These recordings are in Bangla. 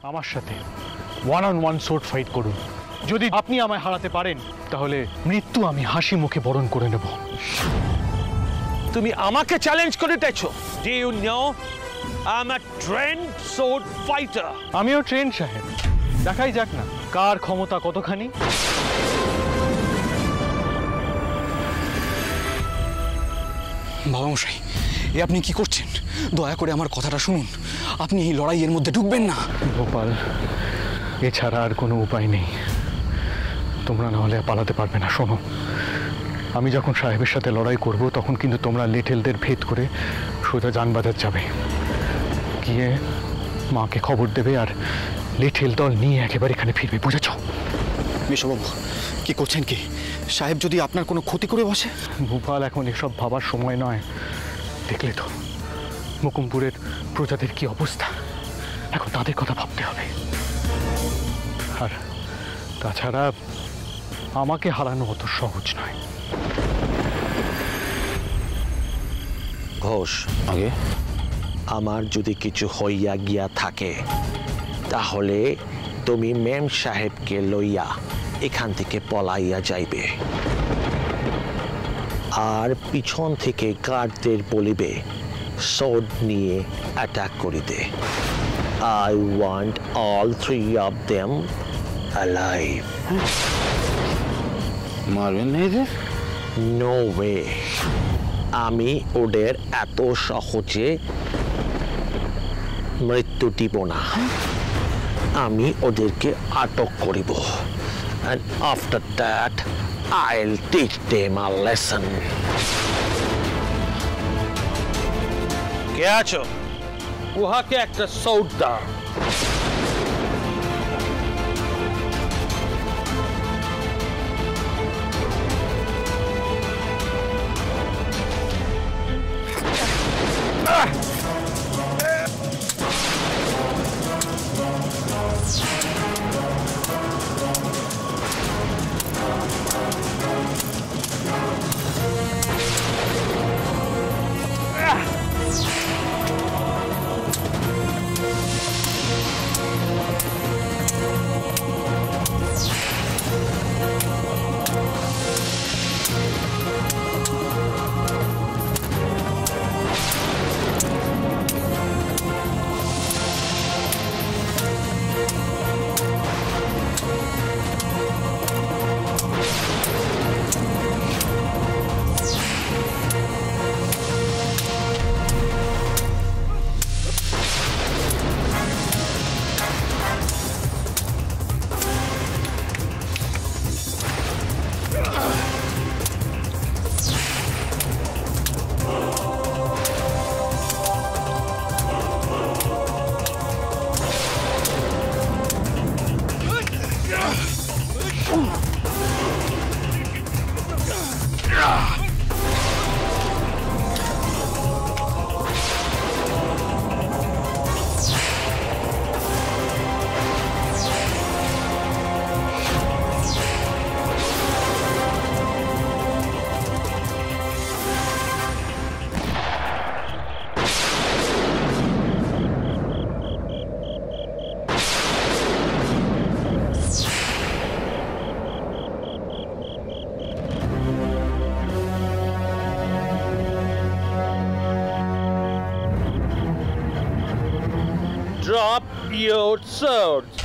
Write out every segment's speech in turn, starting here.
আমার সাথে one on one sword fight করুন। যদি আপনি আমায় হারাতে পারেন তাহলে মৃত্যু আমি হাসি মুখে বরণ করে নেব। তুমি আমাকে চ্যালেঞ্জ করে দিয়েছো? Do you know I am a trained sword fighter. আমিও ট্রেন্ড সাহেব, দেখাই যাক না কার ক্ষমতা কতখানি। বাবা মশাই, এ আপনি কি করছেন? দয়া করে আমার কথাটা শুনুন, আপনি এই লড়াইয়ের মধ্যে ঢুকবেন না। গোপাল, এছাড়া আর কোনো উপায় নেই, তোমরা না হলে পালাতে পারবে না। শোনো, আমি যখন সাহেবের সাথে লড়াই করব তখন কিন্তু তোমরা লিটলদের ভেদ করে সোজা জানবাজার যাবে, গিয়ে মাকে খবর দেবে আর লিটল দল নিয়ে একেবারে এখানে ফিরবে, বুঝেছ? মেশোবাবু, কি করছেন কি? সাহেব যদি আপনার কোনো ক্ষতি করে বসে? ভূপাল, এখন এসব ভাবার সময় নয়। দেখলে তো মুকুমপুরের প্রজাদের কি অবস্থা, এখন তাদের কথা ভাবতে হবে। আর তাছাড়া আমাকে হারানো অত সহজ নয়। ঘোষ, আগে আমার যদি কিছু হইয়া গিয়া থাকে তাহলে তুমি মেম সাহেবকে লইয়া এখান থেকে পলাইয়া যাইবে, আর পিছন থেকে গার্ডদের বলিবে সোর্ড নিয়ে অ্যাটাক করিতে। I want all three of them alive. মারবেন না এদের? নো ওয়ে, আমি ওদের এত সহজে মৃত্যু দিব না, আমি ওদেরকে আটক করিব। And after that, I'll teach them a lesson. কে আছো? উহাকে একটা সৌট দাও। Drop your swords.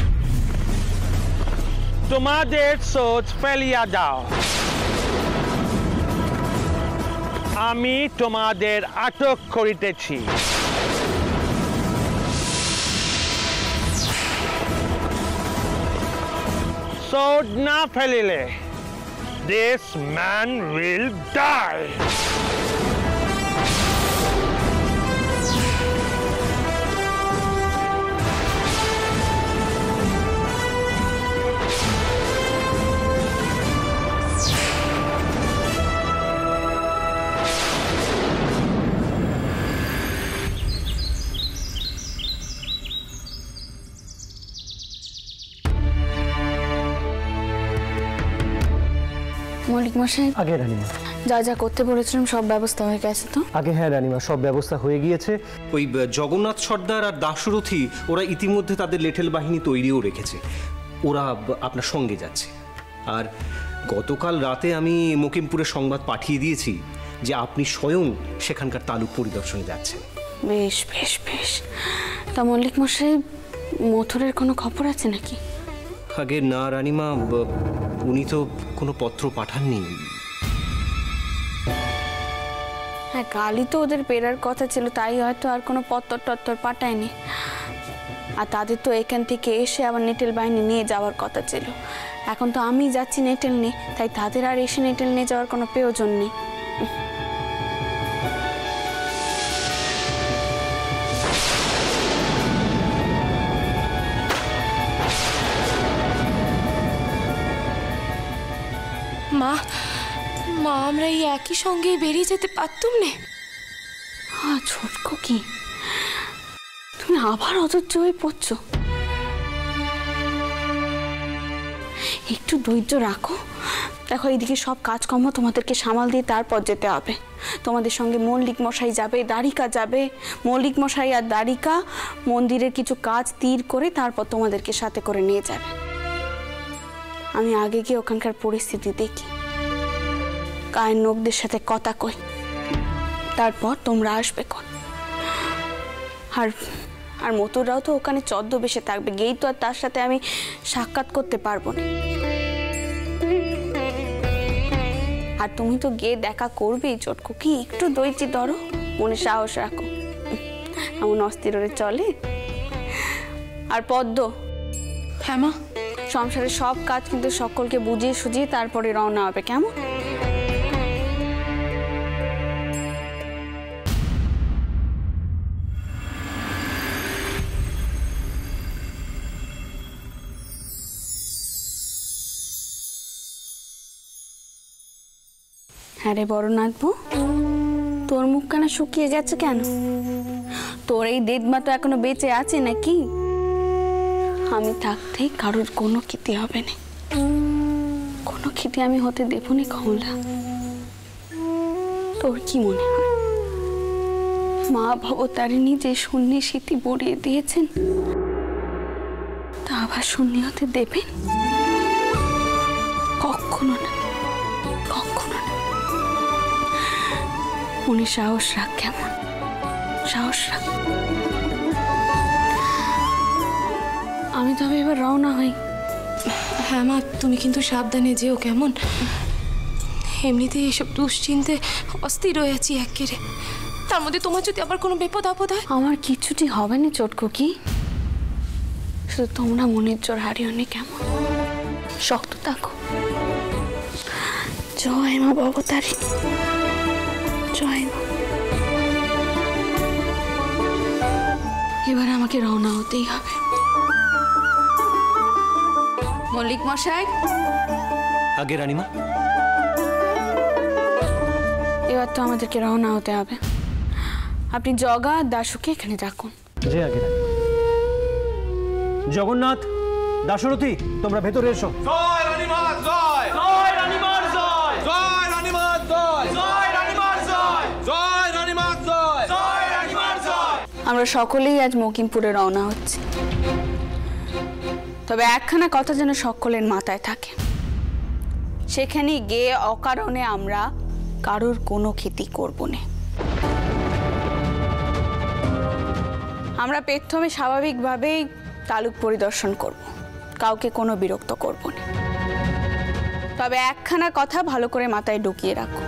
তোমাদের swords ফেলিয়া দাও। আমি তোমাদের আটক করিতেছি। sword না ফেলিলে this man will die. Mallick মশাই, আগে রানীমা। যা যা করতে বলেছিলাম সব ব্যবস্থা হয়ে গেছে তো? আগে হ্যাঁ রানীমা, সব ব্যবস্থা হয়ে গিয়েছে। ওই জগন্নাথ সর্দার আর দাশরথী ওরা ইতিমধ্যে তাদের লেঠেল বাহিনী তৈরিও রেখেছে, ওরা আপনার সঙ্গে যাচ্ছে। আর গতকাল রাতে আমি মকিমপুরের সংবাদ পাঠিয়ে দিয়েছি যে আপনি স্বয়ং সেখানকার তালুক পরিদর্শনে যাচ্ছেন। বেশ বেশ বেশ। তা মল্লিক মশাই, মথুরের কোনো খবর আছে নাকি? আগে না রানীমা, উনি তো কোনো পত্র পাঠাননি। হ্যাঁ, কালই তো ওদের বেরার কথা ছিল, তাই হয়তো আর কোনো পত্তর পাঠায়নি। আর তাদের তো এখান থেকে এসে আবার নেটেল বাহিনী নিয়ে যাওয়ার কথা ছিল। এখন তো আমি যাচ্ছি নেটেল নিয়ে, তাই তাদের আর এসে নেটেল নিয়ে যাওয়ার কোনো প্রয়োজন নেই। মা মা আমরা এই একই সঙ্গে বেরিয়ে যেতে পারতুম না? হ্যাঁ ছোটকো, কি তুমি আবার অধৈর্য হয়ে পড়ছো? একটু ধৈর্য রাখো। দেখো, এইদিকে সব কাজকর্ম তোমাদেরকে সামাল দিয়ে তারপর যেতে হবে। তোমাদের সঙ্গে মল্লিক মশাই যাবে, দ্বারিকা যাবে। মল্লিক মশাই আর দ্বারিকা মন্দিরের কিছু কাজ তীর করে তারপর তোমাদেরকে সাথে করে নিয়ে যাবে। আমি আগে গিয়ে ওখানকার পরিস্থিতি দেখি, গায়ের লোকদের সাথে কথা কই, তারপর তোমরা আসবে কোন। আর মতুরাও তো ওখানে ছদ্মবেশে থাকবে, গেই তো আর তার সাথে আমি সাক্ষাৎ করতে পারবো না। আর তুমি তো গিয়ে দেখা করবেই চটকু, কি একটু ধৈর্য ধরো, মনে সাহস রাখো। এমন অস্থির হয়ে চলে। আর পদ্ম, হ্যাঁ মা, সংসারের সব কাজ কিন্তু সকলকে বুঝিয়ে সুঝিয়ে তারপরে রওনা হবে, কেমন? হ্যাঁ রে বড় নাথবু, তোর মুখখানা শুকিয়ে গেছে কেন? তোর এই দেদমা তো এখনো বেঁচে আছে নাকি? আমি থাকতে কারোর কোনো ক্ষতি হবে না, কোনো ক্ষতি আমি হতে দেবো না কমলা। তোর কি মনে হয় মা ভবতারিণী যে শূন্যে স্মৃতি বড়িয়ে দিয়েছেন তা আবার শূন্য হতে দেবেন? কখনো না, কখনো না। উনি সাহস রাখ, কেমন? সাহস রাখ। আমি তবে এবার রওনা হই। হ্যাঁ মা, তুমি কিন্তু সাবধানে যেও, কেমন? এমনিতেই এসব দুশ্চিন্তে অস্থির হয়ে আছি একেবারে, তার মধ্যে তোমার যদি আবার কোনো বিপদ আপদ হয়। আমার কিছুটি হবে না চটকো, কি শুধু তোমরা মনের জোর হারিও নি, কেমন? শক্ত থাকো। জয় মা ভবতারিণী, জয় মা। এবার আমাকে রওনা হতেই হবে। মল্লিক মশাই, আগে রানীমা, এবার তো আমাদেরকে রওনা হতে হবে। আপনি জগা আর দাশুকে এখানে রাখুন। যে আগে রানীমা। জগন্নাথ, দাশরথী, তোমরা ভেতরে এসো। জয় রানীমার জয়, জয় রানীমার জয়, জয় রানীমার জয়, জয় রানীমার জয়, জয় রানীমার জয়, জয় রানীমার জয়। আমরা সকলেই আজ মকিমপুরে রওনা হচ্ছি, তবে একখানা কথা যেন সকলের মাথায় থাকে। সেখানে গিয়ে অকারণে আমরা কারোর কোনো ক্ষতি করব না। আমরা প্রথমে স্বাভাবিকভাবেই তালুক পরিদর্শন করব, কাউকে কোনো বিরক্ত করব না। তবে একখানা কথা ভালো করে মাথায় ঢুকিয়ে রাখো,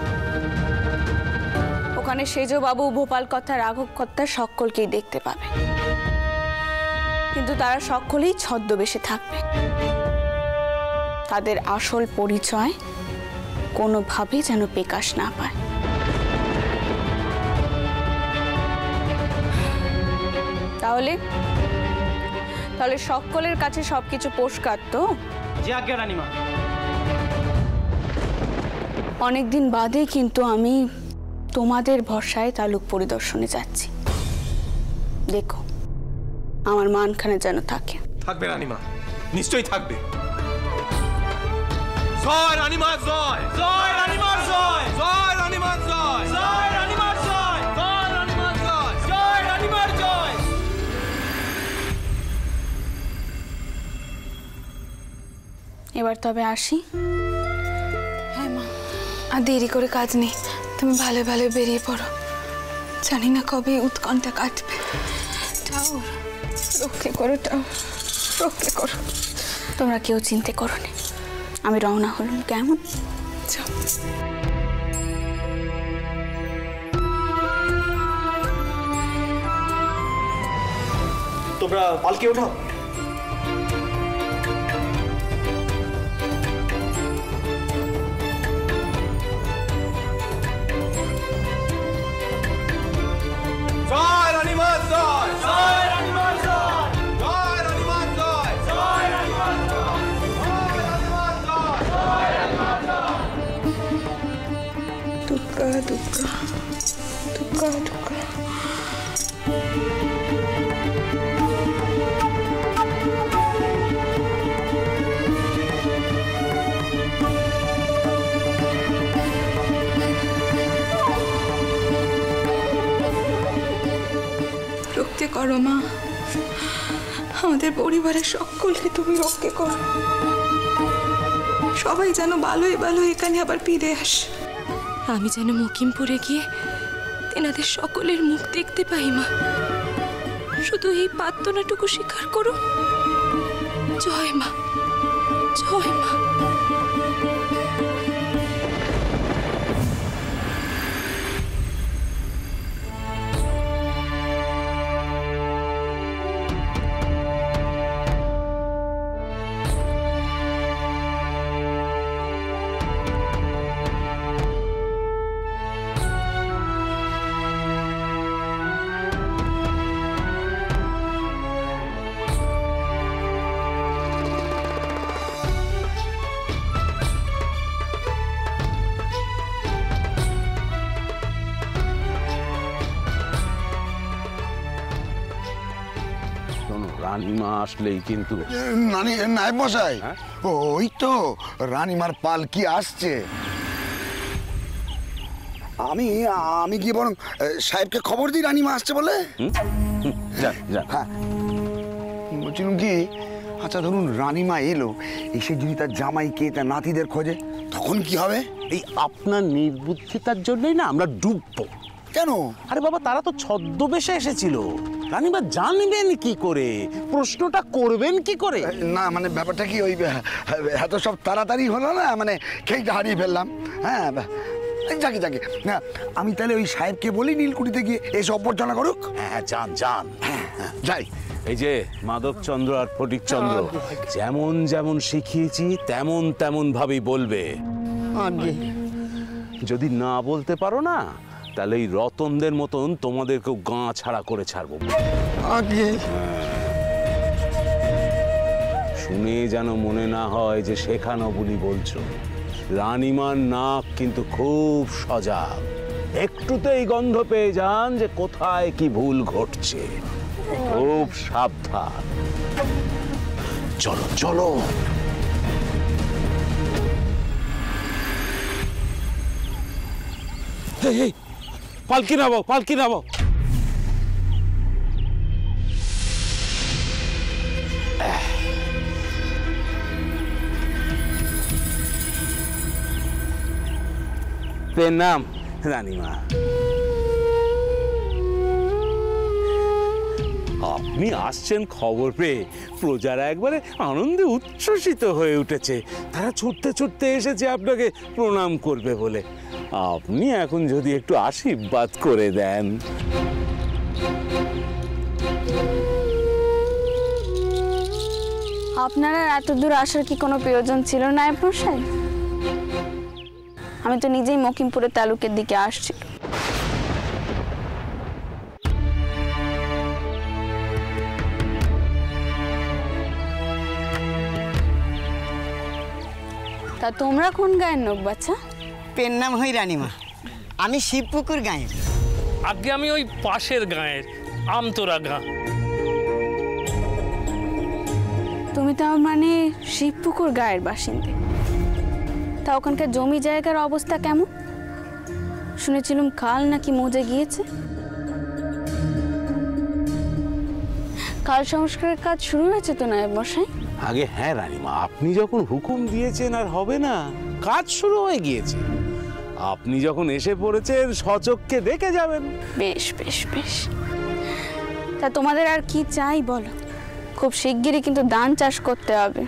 ওখানে সেজবাবু, ভোপাল কথা, রাঘব কথা সকলকেই দেখতে পাবে, কিন্তু তারা সকলেই ছদ্মবেশে থাকবে। তাদের আসল পরিচয় কোনোভাবেই যেন প্রকাশ না পায়। তাহলে সকলের কাছে সবকিছু পরিষ্কার তো? যে আজ্ঞা রানীমা। অনেকদিন বাদে কিন্তু আমি তোমাদের ভরসায় তালুক পরিদর্শনে যাচ্ছি। দেখো আমার মানখানে যেন থাকে। থাকবে রানীমা, নিশ্চয়ই থাকবে। জয় রানীমার জয়, জয় রানীমার জয়, জয় এবার তবে আসি। হ্যাঁ মা, আর দেরি করে কাজ নেই, তুমি ভালো ভালো বেরিয়ে পড়ো। জানি না কবে উৎকণ্ঠা কাটবে। ঠাকুর রক্ষে করো, ঠাকুর রক্ষে করো। তোমরা কেউ চিন্তা করো না, আমি রওনা হলাম। কেমন? যাও। তোমরা পালকি ওঠাও। জয় রানীমা জয়, জয় রানীমা জয়, জয় রানীমা জয়, জয় রানীমা জয়, জয় রানীমা জয়, জয় রানীমা জয়। দুর্গা দুর্গা দুর্গা দুর্গা। রক্ষে করো মা, আমাদের পরিবারের সকলকে তুমি রক্ষে করো। সবাই যেন ভালোই ভালো এখানে আবার ফিরে আসে। আমি যেন মকিমপুরে গিয়ে তেনাদের সকলের মুখ দেখতে পাই মা। শুধু এই প্রার্থনাটুকু স্বীকার করো। জয় মা, জয় মা। রানীমা আসলেই কিন্তু নায়েব মশাই, ওই তো রানীমার পালকি আসছে। আমি আমি কি বরং সাহেবকে খবর দিই রানীমা আসছে বলে? হ্যাঁ, বলছিলাম কি, আচ্ছা ধরুন রানীমা এলো, এসে যদি তার জামাইকে তার নাতিদের খোঁজে, তখন কি হবে? এই আপনার নির্বুদ্ধিতার জন্যই না আমরা ডুববো। কেন? আরে বাবা, তারা তো ছদ্মবেশে এসেছিল। রানীমা জানবেন কি করে? প্রশ্নটা করবেন কি করে? না মানে ব্যাপারটা কি, ওই এত সব তাড়াতাড়ি হলো না, মানে খেইটা হারিয়ে ফেললাম। হ্যাঁ যাকে যাকে, হ্যাঁ আমি তাহলে ওই সাহেবকে বলি নীলকুঠিতে গিয়ে এসে অভ্যর্থনা করুক। হ্যাঁ যান যান, যাই। এই যে মাধবচন্দ্র আর ফটিকচন্দ্র, যেমন যেমন শিখিয়েছি তেমন তেমন ভাবেই বলবে। যদি না বলতে পারো না, তাহলে এই রতনদের মতন তোমাদেরকেও গা ছাড়া করে ছাড়বো। শুনে যেন মনে না হয় যে শেখানো বলি বলছো। রানীমার নাক কিন্তু খুব সজাগ, একটুতেই গন্ধ পেয়ে যান যে কোথায় কি ভুল ঘটছে। খুব সাবধান। চলো চলো। পালকি নাবো, পালকি নাবো। প্রণাম রানীমা। আপনি আসছেন খবর পেয়ে প্রজারা একবারে আনন্দে উচ্ছ্বসিত হয়ে উঠেছে। তারা ছুটতে ছুটতে এসেছে আপনাকে প্রণাম করবে বলে। আপনি এখন যদি একটু আশীর্বাদ করে দেন। আপনারা এত দূর আসার কি কোনো প্রয়োজন ছিল না মশাই? আমি তো নিজেই মকিমপুরের তালুকের দিকে আসছি। তা তোমরা কোন গায়ের লোক বাচ্চা? পেন নাম হই রানীমা, আমি শিবপুকুর গাঁয়ের। আগে আমি ওই পাশের গাঁয়ের আমতোরা গাঁ। তুমি তাও মানে শিবপুকুর গায়ের বাসিন্দে? তা ওখানকার জমি জায়গার অবস্থা কেমন? শুনেছিলাম কাল নাকি মজে গিয়েছে। কাল সংস্কারের কাজ শুরু হয়েছে তো নায়েব মশাই? আগে হ্যাঁ রানীমা, আপনি যখন হুকুম দিয়েছেন আর হবে না, কাজ শুরু হয়ে গিয়েছে। আপনি যখন এসে পড়েছেন সচক্ষে দেখে যাবেন। বেশ বেশ বেশ। তা তোমাদের আর কি চাই বলো? খুব শিগগিরই কিন্তু ধান চাষ করতে হবে।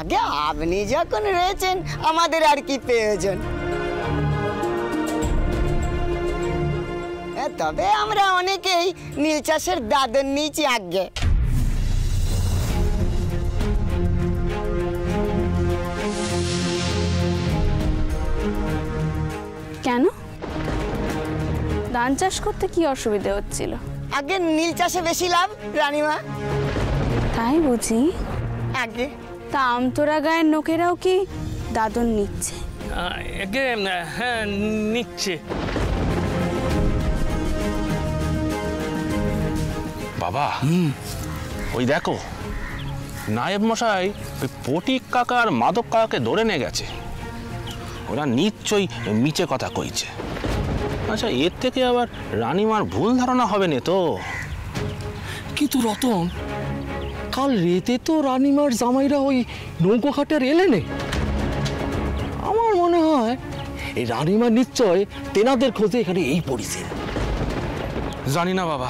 আগে আপনি যখন রয়েছেন আমাদের আর কি প্রয়োজন? তবে আমরা অনেকেই নীল চাষের দাদন নিয়েছি আগে। কেন? ধান চাষ করতে কি অসুবিধা হচ্ছিল? আগে নীল চাষে বেশি লাভ রানীমা। তাই বুঝি? আগে তা আমতোরা গায়ের লোকেরাও কি দাদন নিচ্ছে? হ্যাঁ, নিচ্ছে। বাবা, ওই দেখো নায়েব মশাই ওই পটিক কাকা আর মাদক কাকাকে ধরে নিয়ে গেছে। ওরা নিশ্চয়ই মিছে কথা কইছে। আচ্ছা, এর থেকে আবার রানীমার ভুল ধারণা হবে না তো? কিন্তু রতন, কাল রেতে তো রানীমার জামাইরা ওই নৌকোঘাটের এলেনে। আমার মনে হয় এই রানীমা নিশ্চয় তেনাদের খোঁজে এখানে এই পড়েছে। জানি না বাবা,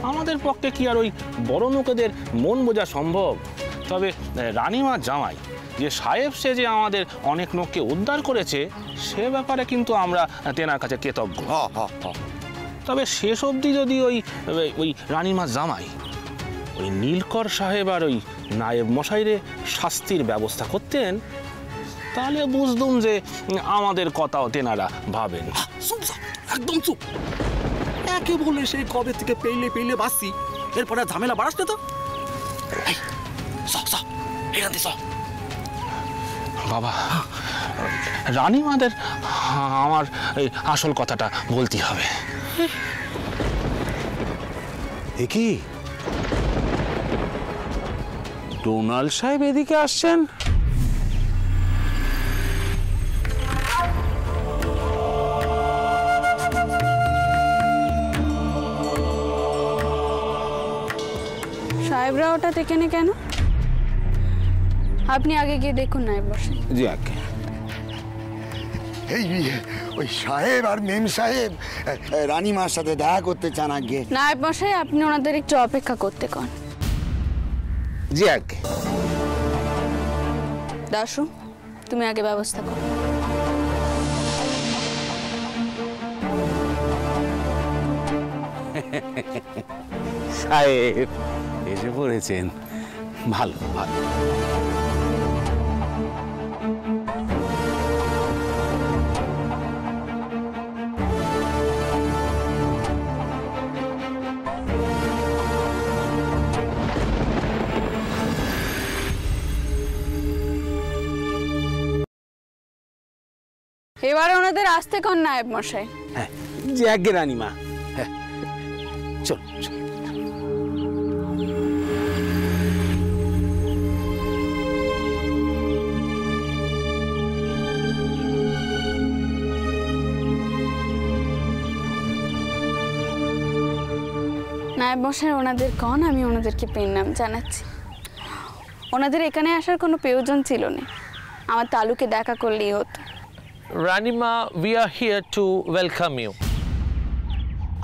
আমাদের পক্ষে কি আর ওই বড় লোকেদের মন বোঝা সম্ভব? তবে রানীমা জামাই যে সাহেব সে যে আমাদের অনেক লোককে উদ্ধার করেছে, সে ব্যাপারে কিন্তু আমরা তেনার কাছে কৃতজ্ঞ। তবে শেষ অবধি যদি ওই রানীমা জামাই ওই নীলকর সাহেব আর ওই নায়েব মশাইরে শাস্তির ব্যবস্থা করতেন, তাহলে বুঝতুম যে আমাদের কথাও তেনারা ভাবেন। একদম চুপ। একে বলে সেই কবে থেকে পেইলে পেইলে বাসছি, এরপরে ঝামেলা বাড়াস না তো। বাবা, রানীমাদের আমার এই আসল কথাটা বলতে হবে। কি ডোনাল্ড সাহেব এদিকে আসছেন? সাহেবরা ওটা এখানে কেন? আপনি আগে গিয়ে দেখুন নায়েব মশাই। জি আগে। এই ওই সাহেব আর মেম সাহেব রানীমার সাথে দেখা করতে চান আগে। নায়েব মশাই, আপনি ওনাদের একটু অপেক্ষা করতে কন। জি আগে। দাশু, তুমি আগে ব্যবস্থা করো। সাহেব এসে পড়েছেন, ভালো ভালো। এবারে ওনাদের আসতে কন নায়েব মশাই। হ্যাঁ জি আগে রানীমা। হ্যাঁ চল চল। নায়েব মশাই, ওনাদের কন আমি ওনাদেরকে প্রণাম জানাচ্ছি। ওনাদের এখানে আসার কোনো প্রয়োজন ছিল না, আমার তালুকে দেখা করলেই হতো। রানীমা, we are here to welcome you.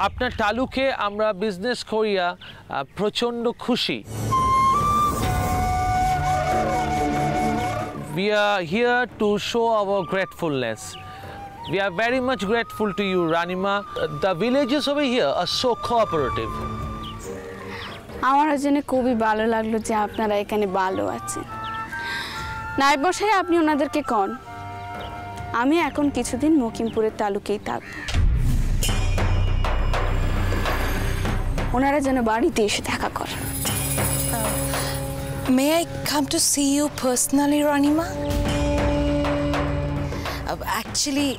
আপনার তালুকে আমরা বিজনেস করিয়া প্রচণ্ড খুশি। We are here to show our gratefulness. We are very much grateful to you, Ranima. The villages over here are so cooperative. আমার জন্য খুবই ভালো লাগলো যে আপনারা এখানে ভালো আছেন। নায়েব মশাই, আপনি ওনাদেরকে কন আমি এখন কিছুদিন মকিমপুরের তালুকেই থাকব। ওনারা যেন বাড়িতে এসে দেখা করেন। May I come to see you personally, Ranima? Actually,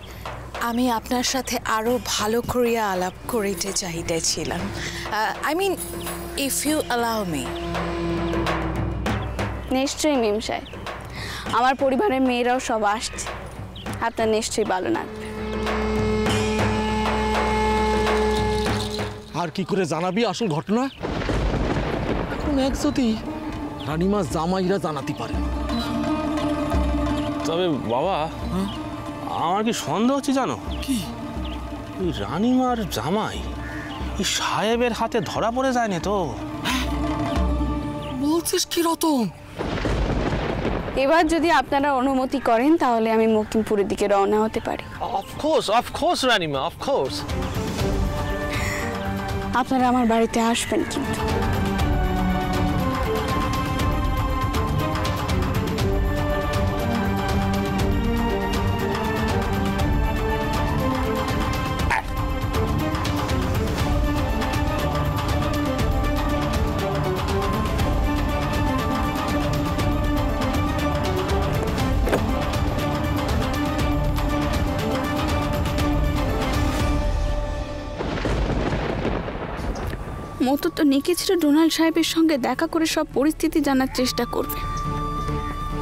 আমি আপনার সাথে আরো ভালো করিয়া আলাপ করিতে চাইতেছিলাম। I mean, if you allow me. নিশ্চয়ই মিম সাহেব, আমার পরিবারের মেয়েরাও সব আসছে, আপনার নিশ্চয়ই ভালো লাগবে। আর কি করে জানাবি আসল ঘটনা? এক যদি রানীমা জামাইরা জানাতে পারে। তবে বাবা আমার কি সন্দেহ হচ্ছে জানো, কি ওই রানীমার জামাই এই সাহেবের হাতে ধরা পড়ে যায় না তো? বলছিস কি রতন? এবার যদি আপনারা অনুমতি করেন তাহলে আমি মকিমপুরের দিকে রওনা হতে পারি। অফ কোর্স রানিমা, অফ কোর্স। আপনারা আমার বাড়িতে আসবেন কিন্তু। মতো তো নেকেছিল ডোনাল্ড সাহেবের সঙ্গে দেখা করে সব পরিস্থিতি জানার চেষ্টা করবে,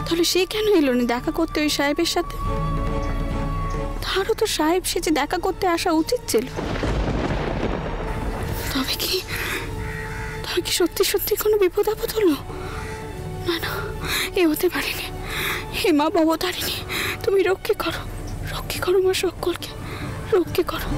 তাহলে সে কেন এলো না দেখা করতে ওই সাহেবের সাথে? তারও তো সাহেব সেজে দেখা করতে আসা উচিত ছিল। তবে কি সত্যি সত্যি কোনো বিপদ আপদ হলো? না না, এ হতে পারেনি। হে মা ভবতারিণী, তুমি রক্ষে করো মা, সকলকে রক্ষে করো।